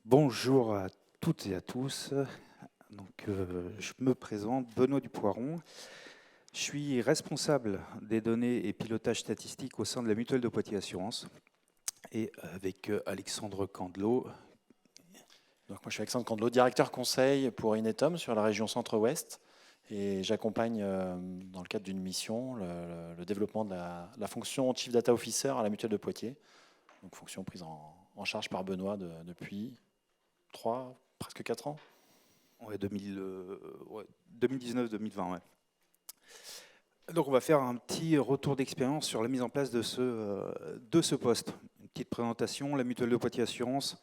Bonjour à toutes et à tous. Je me présente, Benoît Dupoiron. Je suis responsable des données et pilotage statistique au sein de la Mutuelle de Poitiers Assurance et avec Alexandre Candelot. Donc moi, je suis Alexandre Candelot, directeur conseil pour Inetom sur la région Centre-Ouest. Et j'accompagne, dans le cadre d'une mission, le développement de la fonction Chief Data Officer à la Mutuelle de Poitiers. Donc fonction prise en charge par Benoît depuis presque 4 ans. Ouais, 2019-2020. Ouais. Donc on va faire un petit retour d'expérience sur la mise en place de ce poste. Une petite présentation, la Mutuelle de Poitiers Assurance.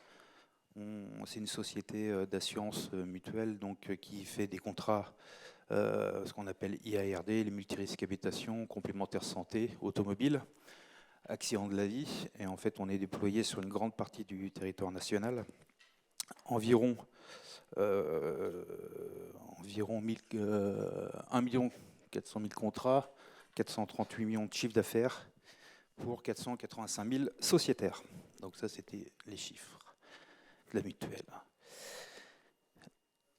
C'est une société d'assurance mutuelle qui fait des contrats, ce qu'on appelle IARD, les multirisques habitation, complémentaires santé, automobile, accident de la vie. Et en fait, on est déployé sur une grande partie du territoire national. Environ 1 400 000 contrats, 438 millions de chiffres d'affaires pour 485 000 sociétaires. Donc ça, c'était les chiffres de la mutuelle.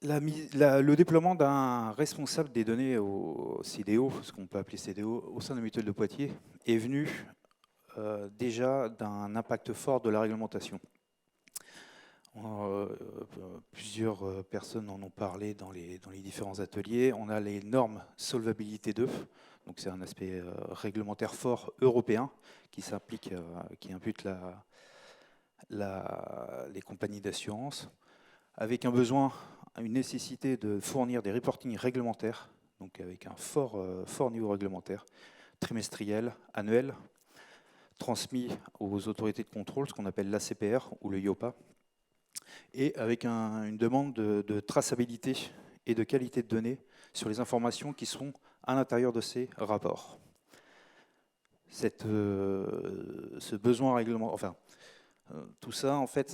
Le déploiement d'un responsable des données au CDO, ce qu'on peut appeler CDO, au sein de la mutuelle de Poitiers, est venu déjà d'un impact fort de la réglementation. Plusieurs personnes en ont parlé dans les différents ateliers. On a les normes Solvabilité 2, donc c'est un aspect réglementaire fort européen qui s'implique, qui impute les compagnies d'assurance, avec un besoin, une nécessité de fournir des reportings réglementaires, donc avec un fort niveau réglementaire, trimestriel, annuel, transmis aux autorités de contrôle, ce qu'on appelle l'ACPR ou le IOPA, et avec une demande de traçabilité et de qualité de données sur les informations qui sont à l'intérieur de ces rapports. Ce besoin réglementaire, tout ça, en fait,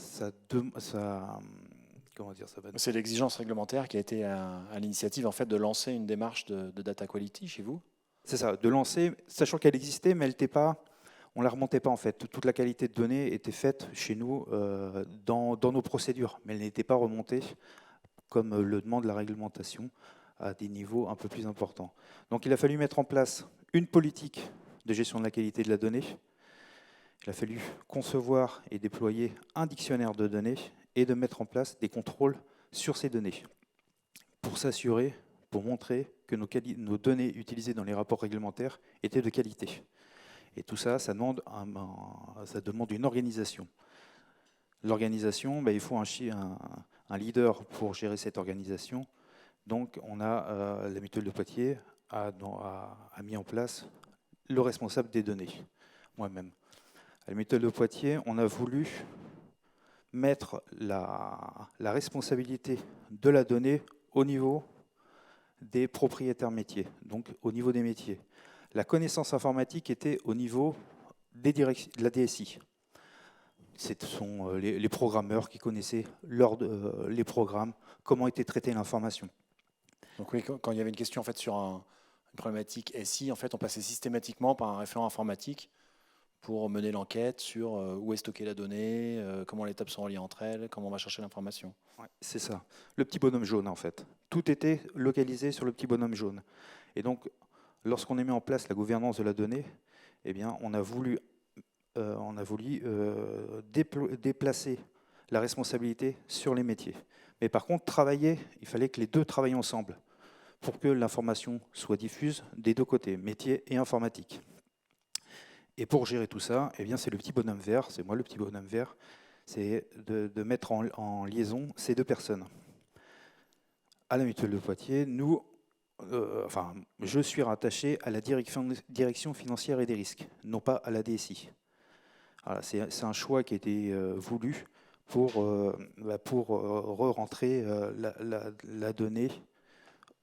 C'est l'exigence réglementaire qui a été à l'initiative en fait, de lancer une démarche de data quality chez vous. C'est ça, de lancer, sachant qu'elle existait, mais elle n'était pas... On ne la remontait pas en fait. Toute la qualité de données était faite chez nous dans nos procédures, mais elle n'était pas remontée comme le demande la réglementation à des niveaux un peu plus importants. Donc il a fallu mettre en place une politique de gestion de la qualité de la donnée. Il a fallu concevoir et déployer un dictionnaire de données et de mettre en place des contrôles sur ces données pour s'assurer, pour montrer que nos données utilisées dans les rapports réglementaires étaient de qualité. Et tout ça, ça demande une organisation. L'organisation, il faut un leader pour gérer cette organisation. Donc, la mutuelle de Poitiers a mis en place le responsable des données, moi-même. À la mutuelle de Poitiers, on a voulu mettre la responsabilité de la donnée au niveau des propriétaires métiers, donc au niveau des métiers. La connaissance informatique était au niveau de la DSI. Ce sont les programmeurs qui connaissaient les programmes, comment était traitée l'information. Donc oui, quand il y avait une question en fait, sur une problématique SI, en fait, on passait systématiquement par un référent informatique pour mener l'enquête sur où est stockée la donnée, comment les tables sont reliées entre elles, comment on va chercher l'information. Ouais, c'est ça. Le petit bonhomme jaune, en fait. Tout était localisé sur le petit bonhomme jaune. Et donc, lorsqu'on a mis en place la gouvernance de la donnée, eh bien, on a voulu déplacer la responsabilité sur les métiers. Mais par contre, il fallait que les deux travaillent ensemble pour que l'information soit diffuse des deux côtés, métier et informatique. Et pour gérer tout ça, eh bien, c'est le petit bonhomme vert, c'est moi le petit bonhomme vert, c'est de mettre en liaison ces deux personnes. À la mutuelle de Poitiers, je suis rattaché à la direction financière et des risques, non pas à la DSI. Voilà, c'est un choix qui a été voulu pour re-rentrer la donnée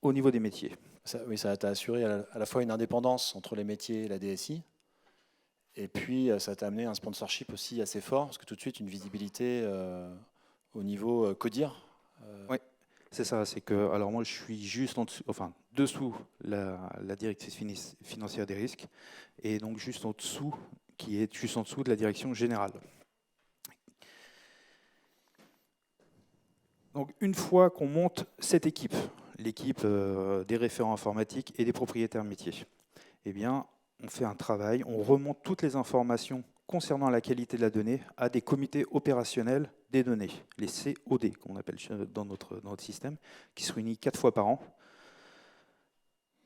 au niveau des métiers. Ça t'a assuré à la fois une indépendance entre les métiers et la DSI, et puis ça t'a amené un sponsorship aussi assez fort, parce que tout de suite une visibilité au niveau CODIR. Oui, c'est ça. C'est que, alors moi, je suis juste dessous la directrice financière des risques, et donc juste en dessous, qui est juste en dessous de la direction générale. Donc, une fois qu'on monte cette équipe, l'équipe des référents informatiques et des propriétaires métiers, eh bien, on fait un travail, on remonte toutes les informations concernant la qualité de la donnée à des comités opérationnels des données, les COD, qu'on appelle dans notre système, qui se réunissent 4 fois par an.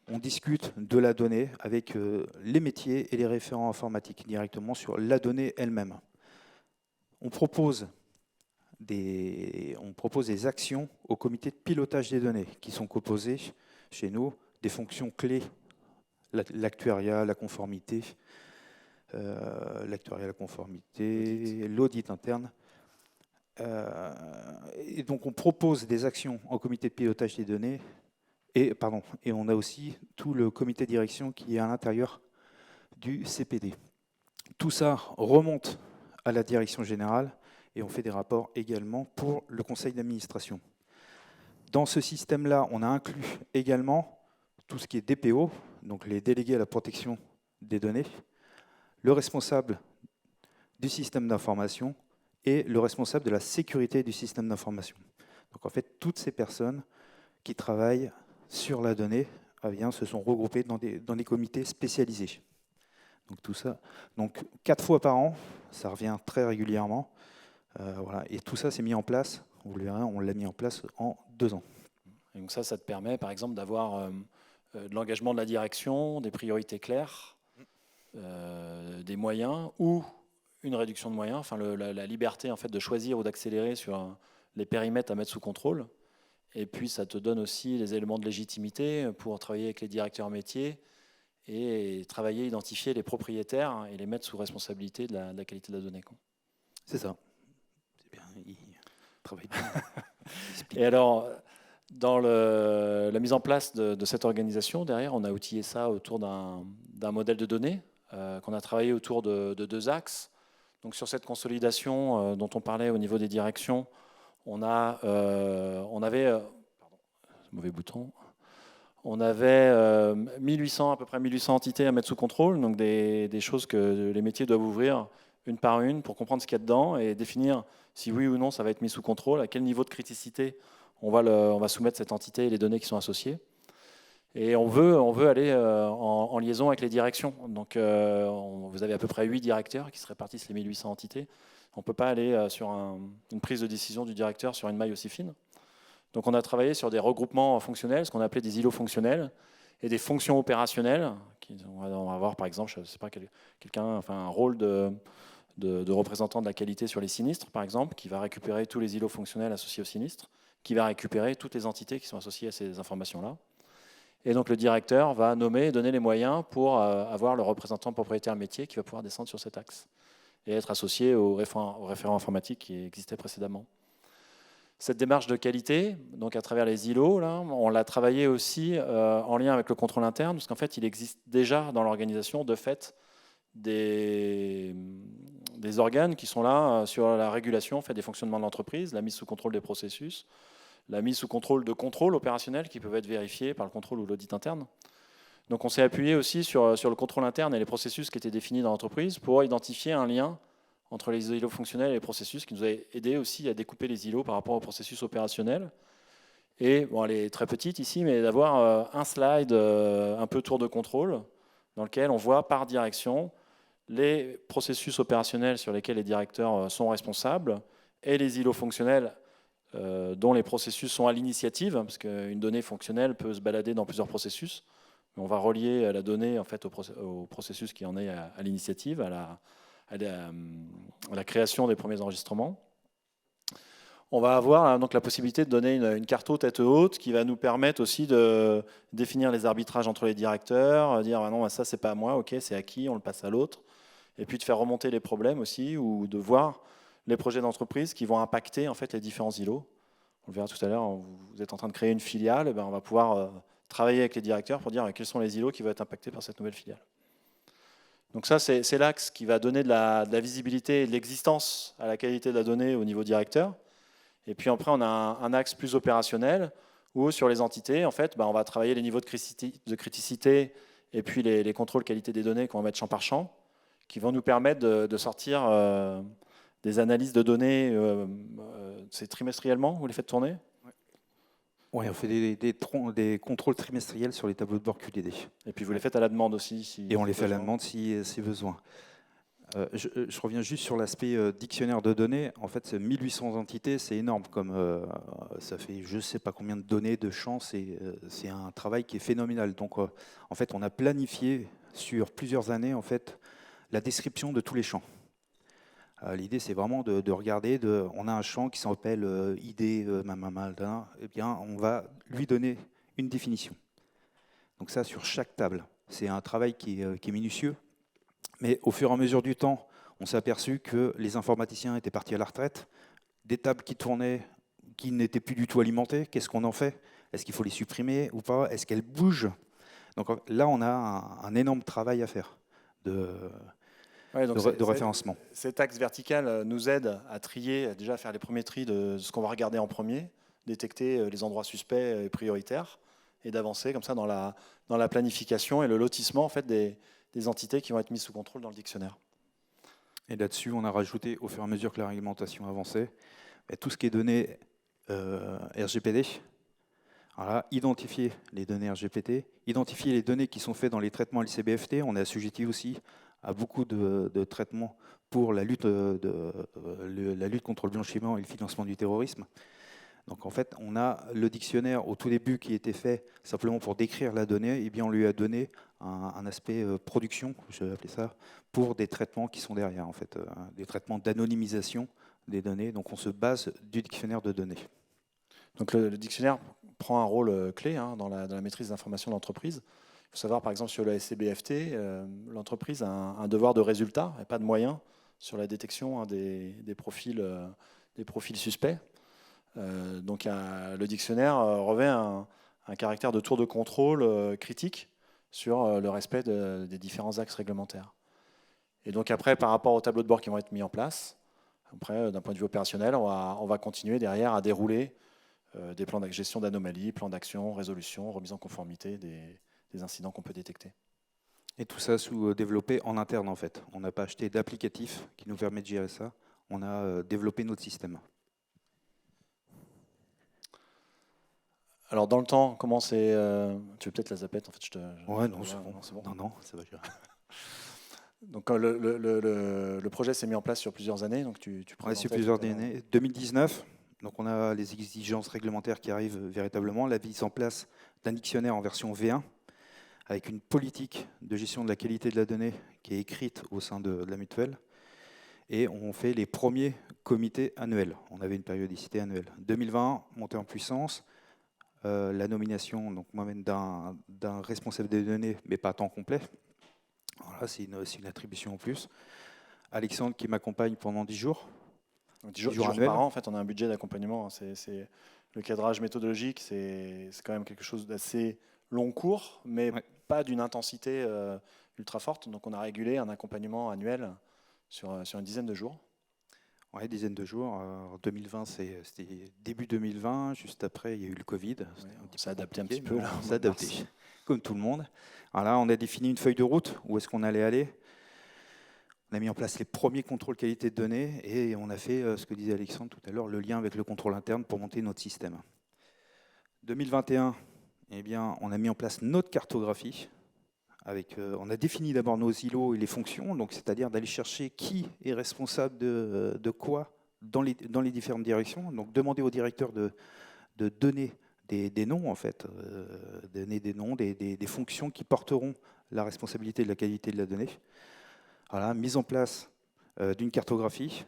On discute de la donnée avec les métiers et les référents informatiques directement sur la donnée elle-même. On propose des actions au comité de pilotage des données qui sont composées chez nous des fonctions clés, l'actuariat, la conformité, l'audit interne. Et donc on propose des actions au comité de pilotage des données et on a aussi tout le comité de direction qui est à l'intérieur du CPD. Tout ça remonte à la direction générale et on fait des rapports également pour le conseil d'administration. Dans ce système-là, on a inclus également tout ce qui est DPO, donc les délégués à la protection des données, le responsable du système d'information et le responsable de la sécurité du système d'information. Donc en fait, toutes ces personnes qui travaillent sur la donnée se sont regroupées dans des comités spécialisés. Donc tout ça, 4 fois par an, ça revient très régulièrement. Voilà. Et tout ça s'est mis en place, vous le verrez, on l'a mis en place en 2 ans. Et donc ça te permet par exemple d'avoir de l'engagement de la direction, des priorités claires, des moyens ou une réduction de moyens, enfin la liberté en fait de choisir ou d'accélérer sur les périmètres à mettre sous contrôle. Et puis ça te donne aussi les éléments de légitimité pour travailler avec les directeurs métiers et travailler, identifier les propriétaires et les mettre sous responsabilité de la qualité de la donnée. C'est ça. C'est bien, il travaille bien. Et alors, dans la mise en place de cette organisation, derrière, on a outillé ça autour d'un modèle de données qu'on a travaillé autour de 2 axes. Donc sur cette consolidation dont on parlait au niveau des directions, on avait mauvais bouton. On avait à peu près 1800 entités à mettre sous contrôle, donc des choses que les métiers doivent ouvrir une par une pour comprendre ce qu'il y a dedans et définir si oui ou non ça va être mis sous contrôle, à quel niveau de criticité on va soumettre cette entité et les données qui sont associées. Et on veut aller en liaison avec les directions. Donc vous avez à peu près 8 directeurs qui se répartissent les 1800 entités. On ne peut pas aller sur une prise de décision du directeur sur une maille aussi fine. Donc on a travaillé sur des regroupements fonctionnels, ce qu'on appelait des îlots fonctionnels, et des fonctions opérationnelles. On va avoir par exemple, je ne sais pas, un rôle de représentant de la qualité sur les sinistres, par exemple, qui va récupérer tous les îlots fonctionnels associés aux sinistres, qui va récupérer toutes les entités qui sont associées à ces informations-là. Et donc le directeur va nommer et donner les moyens pour avoir le représentant propriétaire métier qui va pouvoir descendre sur cet axe et être associé au référent informatique qui existait précédemment. Cette démarche de qualité, donc à travers les îlots, là, on l'a travaillé aussi en lien avec le contrôle interne, parce qu'en fait, il existe déjà dans l'organisation, de fait, des organes qui sont là sur la régulation en fait, des fonctionnements de l'entreprise, la mise sous contrôle des processus, la mise sous contrôle de contrôles opérationnels qui peuvent être vérifiés par le contrôle ou l'audit interne. Donc on s'est appuyé aussi sur le contrôle interne et les processus qui étaient définis dans l'entreprise pour identifier un lien entre les îlots fonctionnels et les processus, qui nous a aidé aussi à découper les îlots par rapport aux processus opérationnels. Et bon, elle est très petite ici, mais d'avoir un slide un peu tour de contrôle, dans lequel on voit par direction les processus opérationnels sur lesquels les directeurs sont responsables et les îlots fonctionnels dont les processus sont à l'initiative, parce qu'une donnée fonctionnelle peut se balader dans plusieurs processus. Mais on va relier la donnée en fait, au processus qui en est à l'initiative, à la création des premiers enregistrements. On va avoir donc la possibilité de donner une carte tête haute qui va nous permettre aussi de définir les arbitrages entre les directeurs, dire ah non, ça c'est pas à moi, ok, c'est à qui, on le passe à l'autre, et puis de faire remonter les problèmes aussi, ou de voir les projets d'entreprise qui vont impacter en fait, les différents îlots. On le verra tout à l'heure, vous êtes en train de créer une filiale, et bien on va pouvoir travailler avec les directeurs pour dire quels sont les îlots qui vont être impactés par cette nouvelle filiale. Donc ça, c'est l'axe qui va donner de la visibilité et de l'existence à la qualité de la donnée au niveau directeur. Et puis après, on a un axe plus opérationnel où sur les entités, en fait, on va travailler les niveaux de criticité et puis les contrôles qualité des données qu'on va mettre champ par champ, qui vont nous permettre de sortir des analyses de données, c'est trimestriellement, vous les faites tourner? Oui, on fait des contrôles trimestriels sur les tableaux de bord QDD. Et puis vous les faites à la demande aussi? Et on les fait à la demande si besoin. Je reviens juste sur l'aspect dictionnaire de données. En fait, 1800 entités, c'est énorme. Ça fait je ne sais pas combien de données, de champs. C'est un travail qui est phénoménal. Donc, en fait, on a planifié sur plusieurs années en fait, la description de tous les champs. L'idée, c'est vraiment de regarder, on a un champ qui s'appelle ID, eh bien, on va lui donner une définition. Donc ça, sur chaque table. C'est un travail qui est minutieux, mais au fur et à mesure du temps, on s'est aperçu que les informaticiens étaient partis à la retraite, des tables qui tournaient, qui n'étaient plus du tout alimentées, qu'est-ce qu'on en fait? Est-ce qu'il faut les supprimer ou pas? Est-ce qu'elles bougent? Donc là, on a un énorme travail à faire de référencement. Cet axe vertical nous aide à trier, déjà à faire les premiers tris de ce qu'on va regarder en premier, détecter les endroits suspects et prioritaires, et d'avancer comme ça dans la planification et le lotissement en fait, des entités qui vont être mises sous contrôle dans le dictionnaire. Et là-dessus, on a rajouté, au fur et à mesure que la réglementation avançait, tout ce qui est données RGPD. Voilà, identifier les données RGPD, identifier les données qui sont faites dans les traitements LCBFT. On est assujetti aussi à beaucoup de traitements pour la lutte contre le blanchiment et le financement du terrorisme. Donc en fait, on a le dictionnaire au tout début qui était fait simplement pour décrire la donnée, et bien on lui a donné un aspect production, je vais appeler ça, pour des traitements qui sont derrière, en fait, des traitements d'anonymisation des données. Donc on se base du dictionnaire de données. Donc le dictionnaire prend un rôle clé dans la maîtrise de l'information de l'entreprise. Il faut savoir, par exemple, sur le SCBFT, l'entreprise a un devoir de résultat et pas de moyens sur la détection des profils suspects. Donc le dictionnaire revêt un caractère de tour de contrôle critique sur le respect des différents axes réglementaires. Et donc après, par rapport aux tableaux de bord qui vont être mis en place, après, d'un point de vue opérationnel, on va continuer derrière à dérouler des plans de gestion d'anomalies, plans d'action, résolution, remise en conformité des incidents qu'on peut détecter. Et tout ça développé en interne en fait. On n'a pas acheté d'applicatif qui nous permet de gérer ça. On a développé notre système. Alors dans le temps, comment c'est tu veux peut-être la zapette en fait, Ouais, non, c'est bon. Non, ça va. Donc le projet s'est mis en place sur plusieurs années. Donc sur plusieurs années. 2019. Donc on a les exigences réglementaires qui arrivent véritablement, la mise en place d'un dictionnaire en version V1, avec une politique de gestion de la qualité de la donnée qui est écrite au sein de la mutuelle. Et on fait les premiers comités annuels. On avait une périodicité annuelle. 2020, montée en puissance, la nomination donc moi-même d'un responsable des données, mais pas à temps complet. Voilà, c'est une attribution en plus. Alexandre qui m'accompagne pendant 10 jours. 10 jours par an, en fait, on a un budget d'accompagnement. C'est le cadrage méthodologique, c'est quand même quelque chose d'assez long cours, mais pas d'une intensité ultra forte. Donc on a régulé un accompagnement annuel sur une dizaine de jours. Oui, dizaine de jours. En 2020, c'était début 2020. Juste après, il y a eu le Covid. On s'est adapté un petit peu. On s'est adapté, comme tout le monde. Alors là, on a défini une feuille de route. Où est-ce qu'on allait aller? On a mis en place les premiers contrôles qualité de données et on a fait, ce que disait Alexandre tout à l'heure, le lien avec le contrôle interne pour monter notre système. 2021, eh bien, on a mis en place notre cartographie. On a défini d'abord nos îlots et les fonctions, donc c'est-à-dire d'aller chercher qui est responsable de quoi dans les différentes directions. Donc demander au directeur de donner des noms, en fait, donner des noms, des fonctions qui porteront la responsabilité de la qualité de la donnée. Voilà, mise en place d'une cartographie.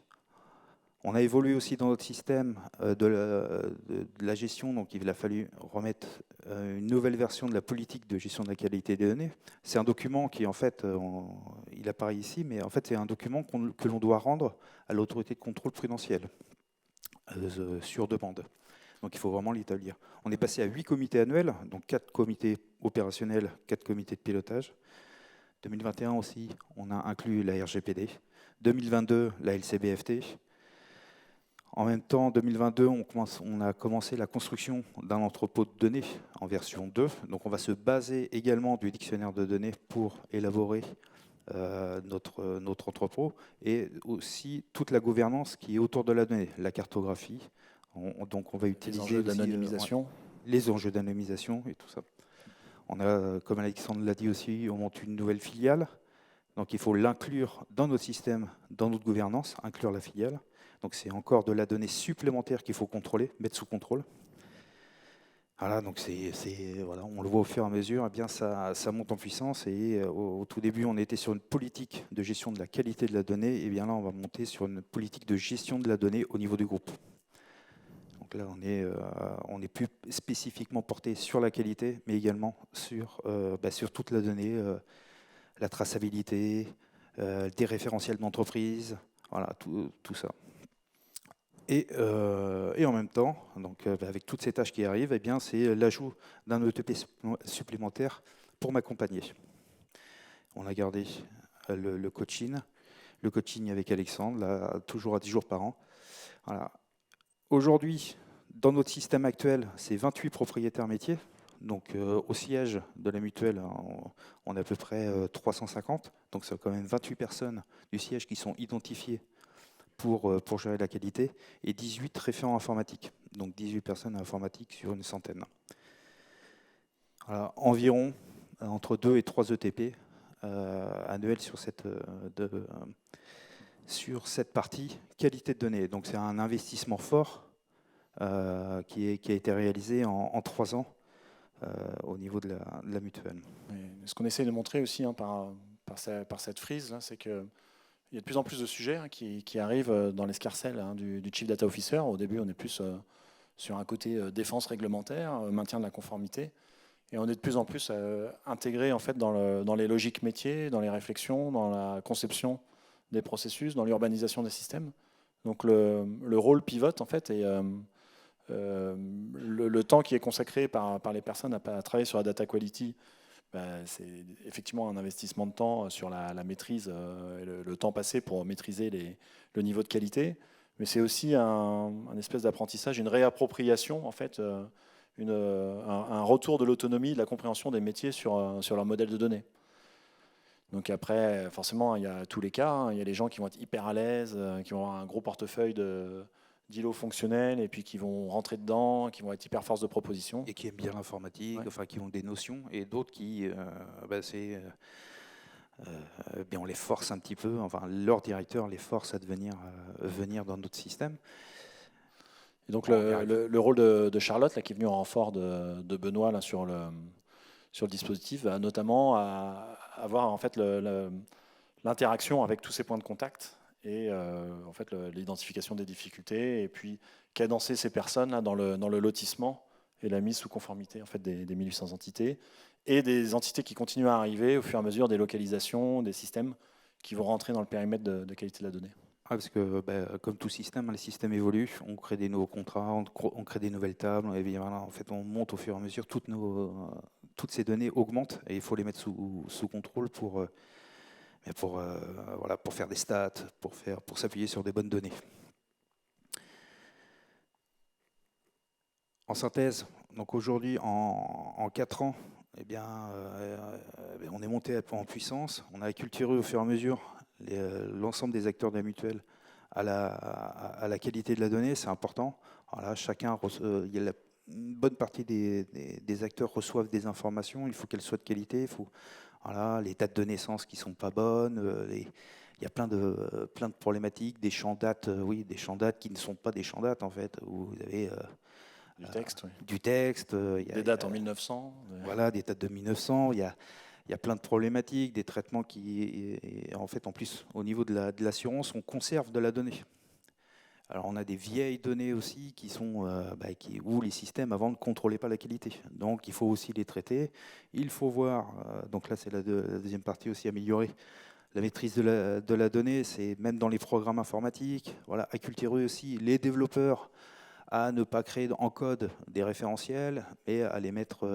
On a évolué aussi dans notre système de la gestion, donc il a fallu remettre une nouvelle version de la politique de gestion de la qualité des données. C'est un document qui, en fait, il apparaît ici, mais en fait, c'est un document que l'on doit rendre à l'autorité de contrôle prudentiel sur demande. Donc il faut vraiment l'établir. On est passé à 8 comités annuels, donc 4 comités opérationnels, 4 comités de pilotage. 2021 aussi, on a inclus la RGPD. 2022, la LCBFT. En même temps, en 2022, on a commencé la construction d'un entrepôt de données en version 2. Donc on va se baser également du dictionnaire de données pour élaborer notre entrepôt, et aussi toute la gouvernance qui est autour de la donnée, la cartographie. Donc on va utiliser les enjeux aussi, d'anonymisation. les enjeux d'anonymisation et tout ça. On a, comme Alexandre l'a dit aussi, on monte une nouvelle filiale. Donc il faut l'inclure dans notre système, dans notre gouvernance, inclure la filiale. Donc c'est encore de la donnée supplémentaire qu'il faut contrôler, mettre sous contrôle. Voilà, donc voilà, on le voit au fur et à mesure, eh bien ça monte en puissance. Et au tout début, on était sur une politique de gestion de la qualité de la donnée. Et bien là, on va monter sur une politique de gestion de la donnée au niveau du groupe. Donc là, on est plus spécifiquement porté sur la qualité, mais également sur toute la donnée, la traçabilité, des référentiels d'entreprise, voilà, tout ça. Et en même temps, donc, avec toutes ces tâches qui arrivent, eh bien, c'est l'ajout d'un ETP supplémentaire pour m'accompagner. On a gardé le coaching avec Alexandre, là, toujours à 10 jours par an. Voilà. Aujourd'hui, dans notre système actuel, c'est 28 propriétaires métiers. Donc au siège de la mutuelle, on a à peu près 350. Donc c'est quand même 28 personnes du siège qui sont identifiées pour gérer la qualité, et 18 référents informatiques. Donc 18 personnes informatiques sur une centaine. Voilà, environ entre 2 et 3 ETP annuels sur cette partie qualité de données. Donc c'est un investissement fort qui a été réalisé en 3 ans au niveau de la mutuelle. Et ce qu'on essaie de montrer aussi par cette frise, c'est qu'il y a de plus en plus de sujets qui arrivent dans l'escarcelle du Chief Data Officer. Au début, on est plus sur un côté défense réglementaire, maintien de la conformité. Et on est de plus en plus intégré en fait, dans les logiques métiers, dans les réflexions, dans la conception des processus, dans l'urbanisation des systèmes. Donc le rôle pivote en fait, et le temps qui est consacré par les personnes à travailler sur la data quality, c'est effectivement un investissement de temps sur la maîtrise, et le temps passé pour maîtriser le niveau de qualité, mais c'est aussi un espèce d'apprentissage, une réappropriation en fait, un retour de l'autonomie, de la compréhension des métiers sur leur modèle de données. Donc après, forcément, il y a tous les cas. Il y a les gens qui vont être hyper à l'aise, qui vont avoir un gros portefeuille d'îlots fonctionnels, et puis qui vont rentrer dedans, qui vont être hyper force de proposition. Et qui aiment bien l'informatique, Ouais. enfin qui ont des notions, et d'autres qui, on les force un petit peu, enfin leur directeur les force à venir dans notre système. Et donc le rôle de Charlotte, là, qui est venue en renfort de Benoît là, sur le dispositif, va notamment à avoir en fait l'interaction avec tous ces points de contact, et en fait l'identification des difficultés, et puis cadencer ces personnes là dans le lotissement et la mise sous conformité en fait des 1800 entités, et des entités qui continuent à arriver au fur et à mesure des localisations, des systèmes qui vont rentrer dans le périmètre de qualité de la donnée. Parce que comme tout système, les systèmes évoluent, on crée des nouveaux contrats, on crée des nouvelles tables, et bien, voilà, en fait on monte au fur et à mesure, toutes ces données augmentent, et il faut les mettre sous contrôle pour faire des stats, pour s'appuyer sur des bonnes données. En synthèse, donc aujourd'hui, en 4 ans, eh bien, on est monté en puissance, on a acculturé au fur et à mesure l'ensemble des acteurs de la mutuelle à la qualité de la donnée, c'est important. Alors là, une bonne partie des acteurs reçoivent des informations, il faut qu'elles soient de qualité, les dates de naissance qui ne sont pas bonnes, il y a plein de problématiques, des champs dates, des champs dates qui ne sont pas des champs dates en fait, où vous avez du texte, oui. Du texte, des dates en 1900. Voilà, des dates de 1900, il y a plein de problématiques, des traitements qui, en fait, en plus, au niveau de l'assurance, on conserve de la donnée. Alors on a des vieilles données aussi qui sont où les systèmes avant ne contrôlaient pas la qualité. Donc il faut aussi les traiter. Il faut voir, donc là c'est la deuxième partie aussi, améliorer la maîtrise de la donnée, c'est même dans les programmes informatiques, voilà, acculturer aussi les développeurs à ne pas créer en code des référentiels, mais à les mettre,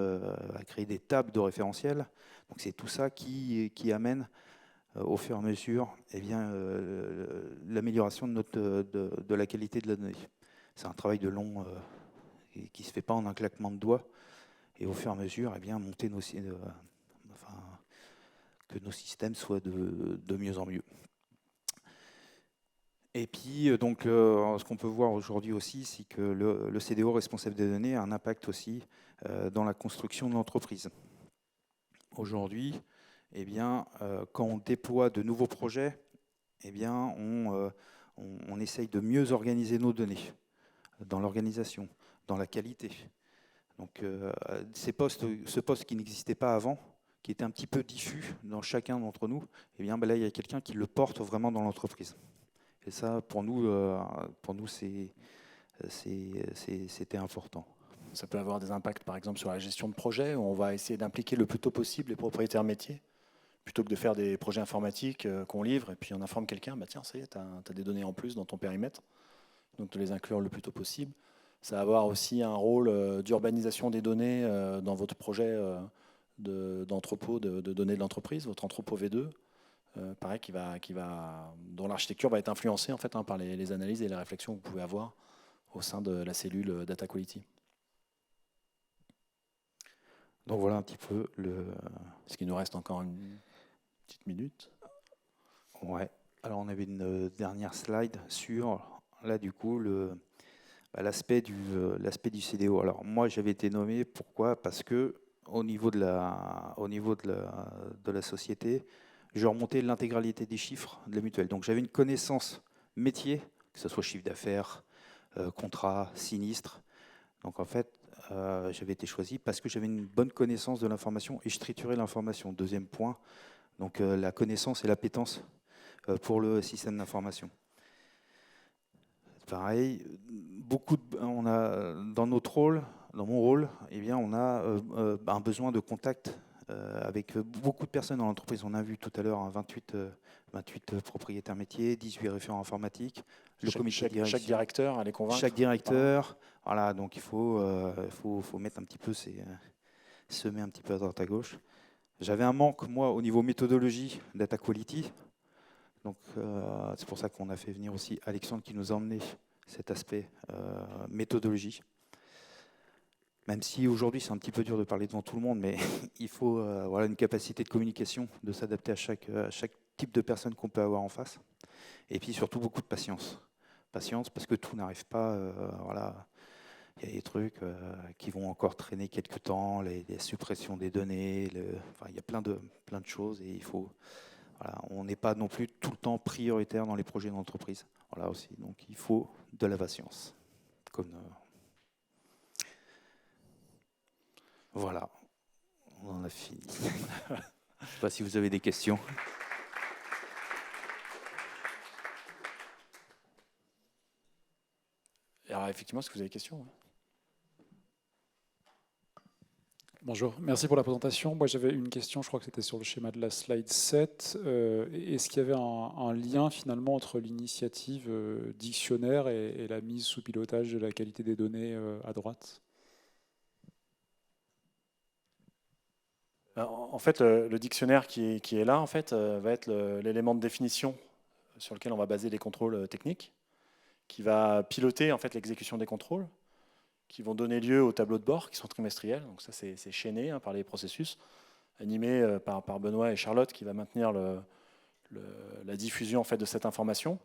à créer des tables de référentiels. Donc c'est tout ça qui amène au fur et à mesure l'amélioration de la qualité de la donnée. C'est un travail de long qui ne se fait pas en un claquement de doigts, et au fur et à mesure, monter que nos systèmes soient de mieux en mieux. Et puis, donc, ce qu'on peut voir aujourd'hui aussi, c'est que le CDO responsable des données a un impact aussi dans la construction de l'entreprise. Aujourd'hui, eh bien, quand on déploie de nouveaux projets, eh bien, on essaye de mieux organiser nos données dans l'organisation, dans la qualité. Donc, ce poste qui n'existait pas avant, qui était un petit peu diffus dans chacun d'entre nous, eh bien, là, il y a quelqu'un qui le porte vraiment dans l'entreprise. Et ça, pour nous c'était important. Ça peut avoir des impacts, par exemple, sur la gestion de projet, où on va essayer d'impliquer le plus tôt possible les propriétaires métiers, plutôt que de faire des projets informatiques qu'on livre, et puis on informe quelqu'un, bah tiens, ça y est, tu as des données en plus dans ton périmètre, donc de les inclure le plus tôt possible. Ça va avoir aussi un rôle d'urbanisation des données dans votre projet d'entrepôt de données de l'entreprise, votre entrepôt V2. Pareil, dont l'architecture va être influencée en fait, par les analyses et les réflexions que vous pouvez avoir au sein de la cellule Data Quality. Donc voilà un petit peu Est-ce qu'il nous reste encore une petite minute? Ouais. Alors on avait une dernière slide sur, là du coup, l'aspect du CDO. Alors moi j'avais été nommé, pourquoi? Parce que au niveau de la société, je remontais l'intégralité des chiffres de la mutuelle. Donc j'avais une connaissance métier, que ce soit chiffre d'affaires, contrat, sinistre. Donc en fait, j'avais été choisi parce que j'avais une bonne connaissance de l'information et je triturais l'information. Deuxième point, donc la connaissance et l'appétence pour le système d'information. Pareil, dans notre rôle, dans mon rôle, eh bien, on a un besoin de contact avec beaucoup de personnes dans l'entreprise. On a vu tout à l'heure 28 propriétaires métiers, 18 référents informatiques. Chaque directeur à les convaincre. Chaque directeur. Voilà, donc il faut mettre un petit peu semer un petit peu à droite à gauche. J'avais un manque, moi, au niveau méthodologie, data quality. Donc c'est pour ça qu'on a fait venir aussi Alexandre qui nous a emmené cet aspect méthodologie. Même si aujourd'hui c'est un petit peu dur de parler devant tout le monde, mais il faut une capacité de communication, de s'adapter à chaque type de personne qu'on peut avoir en face. Et puis surtout beaucoup de patience. Patience parce que tout n'arrive pas. Il y a des trucs qui vont encore traîner quelques temps, les suppressions des données, il y a plein de choses et il faut. On n'est pas non plus tout le temps prioritaire dans les projets d'entreprise. Voilà aussi. Donc il faut de la patience. Voilà, on en a fini. Je ne sais pas si vous avez des questions. Alors effectivement, est-ce que vous avez des questions? Bonjour, merci pour la présentation. Moi j'avais une question, je crois que c'était sur le schéma de la slide 7. Est-ce qu'il y avait un lien finalement entre l'initiative dictionnaire et la mise sous pilotage de la qualité des données à droite? En fait, le dictionnaire qui est là, en fait, va être l'élément de définition sur lequel on va baser les contrôles techniques, qui va piloter en fait l'exécution des contrôles, qui vont donner lieu aux tableaux de bord qui sont trimestriels. Donc ça, c'est chaîné par les processus, animé par Benoît et Charlotte, qui va maintenir la diffusion en fait de cette information.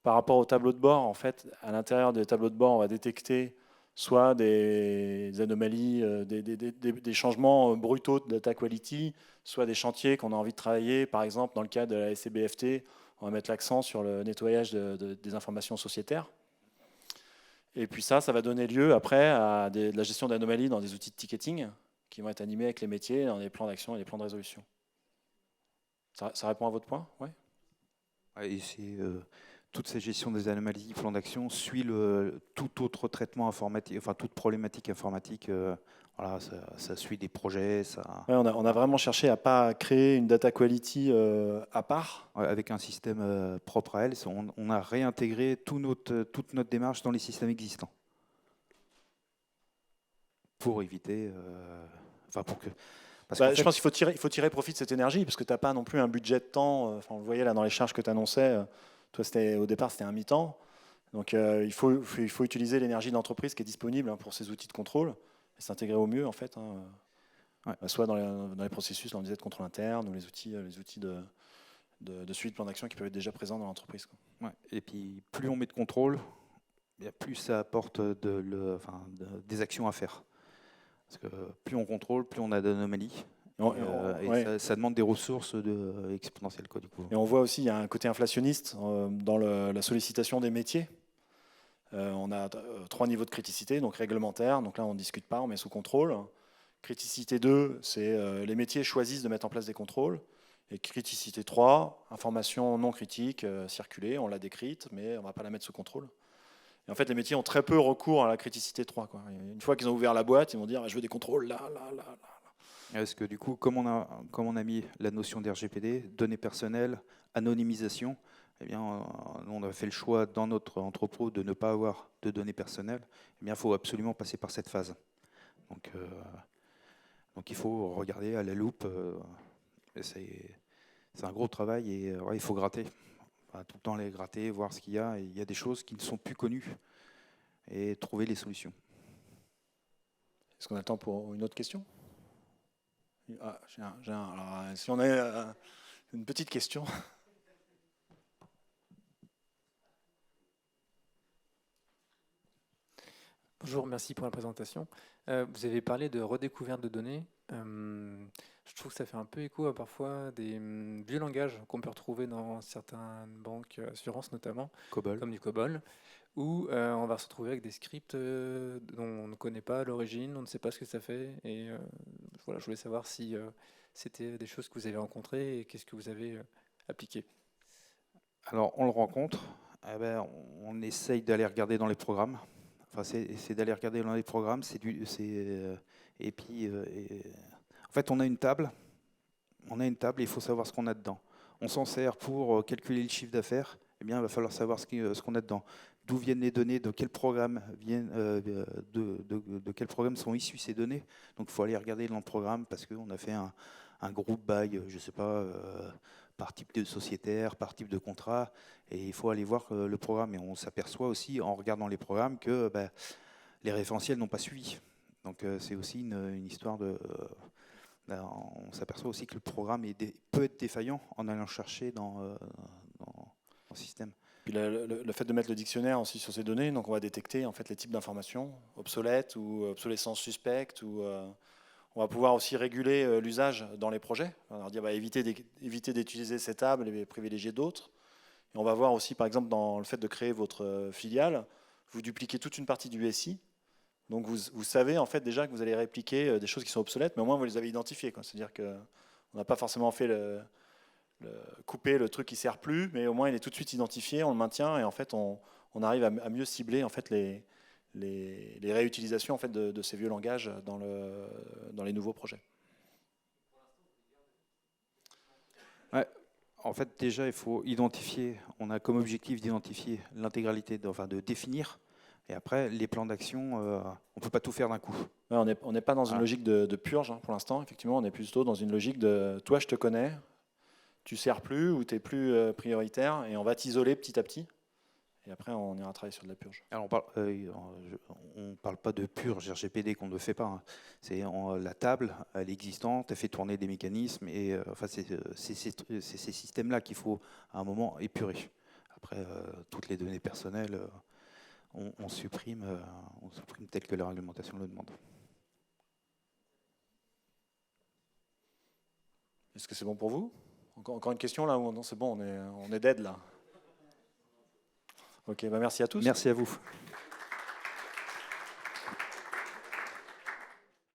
Par rapport aux tableaux de bord, en fait, à l'intérieur des tableaux de bord, on va détecter soit des anomalies, des changements brutaux de data quality, soit des chantiers qu'on a envie de travailler. Par exemple, dans le cadre de la SCBFT, on va mettre l'accent sur le nettoyage des informations sociétaires. Et puis ça va donner lieu après à de la gestion d'anomalies dans des outils de ticketing qui vont être animés avec les métiers dans des plans d'action et des plans de résolution. Ça répond à votre point? Ouais. Et c'est toute cette gestion des anomalies, plan d'action suit tout autre traitement informatique, enfin toute problématique informatique. Ça suit des projets. Ouais, on a vraiment cherché à pas créer une data quality à part. Ouais, avec un système propre à elle, on a réintégré toute notre démarche dans les systèmes existants pour éviter, pour que. Je pense qu'il faut tirer profit de cette énergie parce que tu n'as pas non plus un budget de temps. On le voyait là dans les charges que tu annonçais. Toi, au départ, c'était un mi-temps. Donc, il faut utiliser l'énergie d'entreprise qui est disponible pour ces outils de contrôle et s'intégrer au mieux, en fait. Ouais. Soit dans les processus, là, on disait de contrôle interne, ou les outils de suivi de plan d'action qui peuvent être déjà présents dans l'entreprise, quoi. Ouais. Et puis, plus on met de contrôle, plus ça apporte des actions à faire. Parce que plus on contrôle, plus on a d'anomalies. Et ça demande des ressources exponentielles, quoi, du coup. Et on voit aussi, il y a un côté inflationniste dans la sollicitation des métiers. On a 3 niveaux de criticité, donc réglementaire, donc là on ne discute pas, on met sous contrôle. Criticité 2, c'est les métiers choisissent de mettre en place des contrôles. Et criticité 3, information non critique, circulée, on l'a décrite, mais on ne va pas la mettre sous contrôle. Et en fait, les métiers ont très peu recours à la criticité 3, quoi. Une fois qu'ils ont ouvert la boîte, ils vont dire je veux des contrôles là. Parce que du coup, comme on a mis la notion d'RGPD, données personnelles, anonymisation, eh bien, on a fait le choix dans notre entrepôt de ne pas avoir de données personnelles. Eh bien, il faut absolument passer par cette phase. Donc il faut regarder à la loupe. C'est un gros travail et il faut gratter. Enfin, tout le temps les gratter, voir ce qu'il y a. Et il y a des choses qui ne sont plus connues et trouver les solutions. Est-ce qu'on a le temps pour une autre question? Alors, si on a une petite question. Bonjour, merci pour la présentation. Vous avez parlé de redécouverte de données. Je trouve que ça fait un peu écho à parfois des vieux langages qu'on peut retrouver dans certaines banques, assurances notamment, COBOL. comme du COBOL, où on va se retrouver avec des scripts dont on ne connaît pas l'origine, on ne sait pas ce que ça fait. Et voilà, je voulais savoir si c'était des choses que vous avez rencontrées et qu'est-ce que vous avez appliqué. Alors, on le rencontre. On essaye d'aller regarder dans les programmes. Enfin, c'est d'aller regarder dans les programmes. Et puis, en fait, on a une table. Il faut savoir ce qu'on a dedans. On s'en sert pour calculer le chiffre d'affaires. Eh bien, il va falloir savoir ce qu'on a dedans. D'où viennent les données, de quel programme de quel programme sont issues ces données. Donc, il faut aller regarder dans le programme parce qu'on a fait un groupe by, je ne sais pas, par type de sociétaire, par type de contrat. Et il faut aller voir le programme. Et on s'aperçoit aussi, en regardant les programmes, que les référentiels n'ont pas suivi. Donc, c'est aussi une histoire de... on s'aperçoit aussi que le programme peut être défaillant en allant chercher dans le système. Puis le fait de mettre le dictionnaire aussi sur ces données, donc on va détecter en fait les types d'informations obsolètes ou obsolescence suspecte, ou on va pouvoir aussi réguler l'usage dans les projets. On va dire éviter d'utiliser ces tables et privilégier d'autres. Et on va voir aussi par exemple dans le fait de créer votre filiale, vous dupliquez toute une partie du SI. Donc vous savez en fait déjà que vous allez répliquer des choses qui sont obsolètes, mais au moins vous les avez identifiées, quoi. C'est-à-dire qu'on n'a pas forcément fait couper le truc qui ne sert plus, mais au moins il est tout de suite identifié, on le maintient et en fait on arrive à mieux cibler en fait les réutilisations en fait de ces vieux langages dans les nouveaux projets. Ouais. En fait, déjà, il faut identifier. On a comme objectif d'identifier l'intégralité, de définir. Et après, les plans d'action, on ne peut pas tout faire d'un coup. Ouais, on n'est pas dans une logique de purge pour l'instant. Effectivement, on est plutôt dans une logique de toi, je te connais, tu ne sers plus ou tu n'es plus prioritaire et on va t'isoler petit à petit. Et après, on ira travailler sur de la purge. Alors on parle pas de purge RGPD qu'on ne fait pas. Hein. C'est la table, elle est existante, elle fait tourner des mécanismes. Et c'est ces systèmes-là qu'il faut, à un moment, épurer. Après, toutes les données personnelles... on supprime tel que la réglementation le demande. Est-ce que c'est bon pour vous? Encore une question là? Non, c'est bon, on est dead là. Ok, merci à tous. Merci à vous.